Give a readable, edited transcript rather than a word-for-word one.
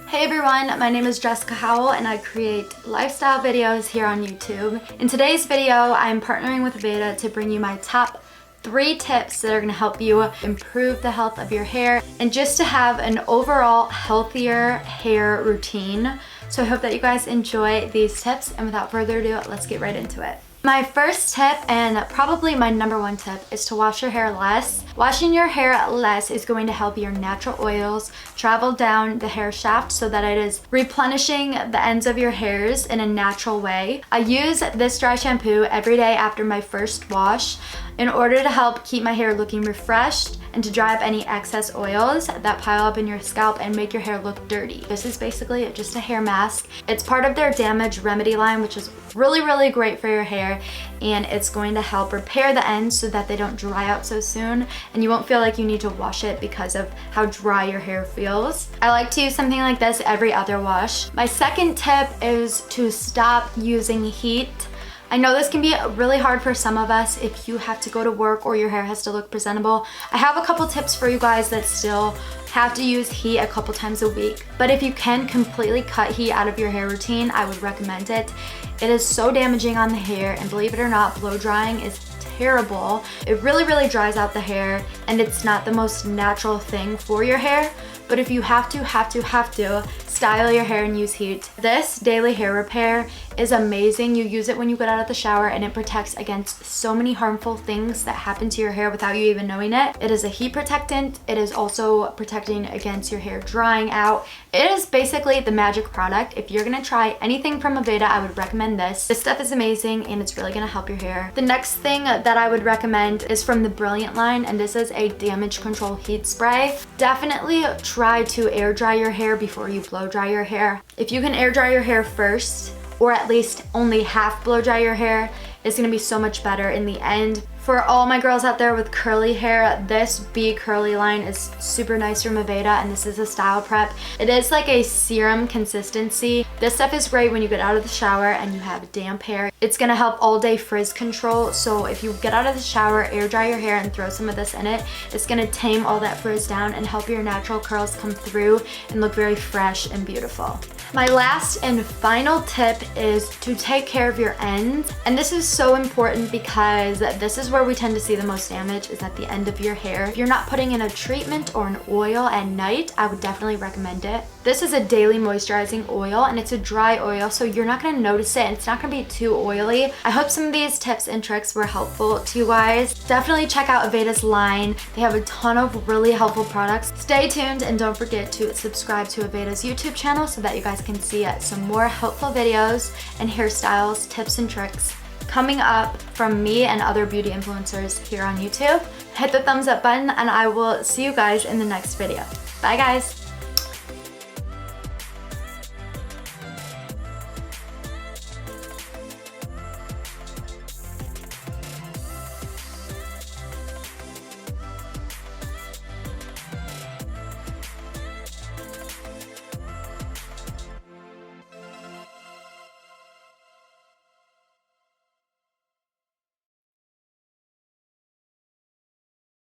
Hey everyone, my name is Jessica Howell and I create lifestyle videos here on YouTube. In today's video, I'm partnering with Aveda to bring you my top 3 tips that are going to help you improve the health of your hair and just to have an overall healthier hair routine. So I hope that you guys enjoy these tips, and without further ado, let's get right into it. My first tip, and probably my number 1 tip, is to wash your hair less. Washing your hair less is going to help your natural oils travel down the hair shaft so that it is replenishing the ends of your hairs in a natural way. I use this dry shampoo every day after my first wash in order to help keep my hair looking refreshed and to dry up any excess oils that pile up in your scalp and make your hair look dirty. This is basically just a hair mask. It's part of their Damage Remedy line, which is really great for your hair, and it's going to help repair the ends so that they don't dry out so soon and you won't feel like you need to wash it because of how dry your hair feels. I like to use something like this every other wash. My second tip is to stop using heat. I know this can be really hard for some of us if you have to go to work or your hair has to look presentable. I have a couple tips for you guys that still have to use heat a couple times a week. But if you can completely cut heat out of your hair routine, I would recommend it. It is so damaging on the hair, and believe it or not, blow drying is terrible. It really dries out the hair, and it's not the most natural thing for your hair. But if you have to style your hair and use heat, this daily hair repair is amazing. You use it when you get out of the shower and it protects against so many harmful things that happen to your hair without you even knowing it. It is a heat protectant. It is also protecting against your hair drying out. It is basically the magic product. If you're gonna try anything from Aveda, I would recommend this. This stuff is amazing and it's really gonna help your hair. The next thing that I would recommend is from the Brilliant line, and this is a damage control heat spray. Definitely try to air dry your hair before you blow dry your hair. If you can air dry your hair first, or at least only half blow dry your hair, it's gonna be so much better in the end. For all my girls out there with curly hair, this Be Curly line is super nice from Aveda, and this is a style prep. It is like a serum consistency. This stuff is great when you get out of the shower and you have damp hair. It's gonna help all day frizz control. So if you get out of the shower, air dry your hair and throw some of this in it, it's gonna tame all that frizz down and help your natural curls come through and look very fresh and beautiful. My last and final tip is to take care of your ends. And this is so important because this is where we tend to see the most damage, is at the end of your hair. If you're not putting in a treatment or an oil at night, I would definitely recommend it. This is a daily moisturizing oil, and it's a dry oil, so you're not gonna notice it and it's not gonna be too oily. I hope some of these tips and tricks were helpful to you guys. Definitely check out Aveda's line. They have a ton of really helpful products. Stay tuned and don't forget to subscribe to Aveda's YouTube channel so that you guys can see some more helpful videos and hairstyles, tips and tricks coming up from me and other beauty influencers here on YouTube. Hit the thumbs up button and I will see you guys in the next video. Bye guys!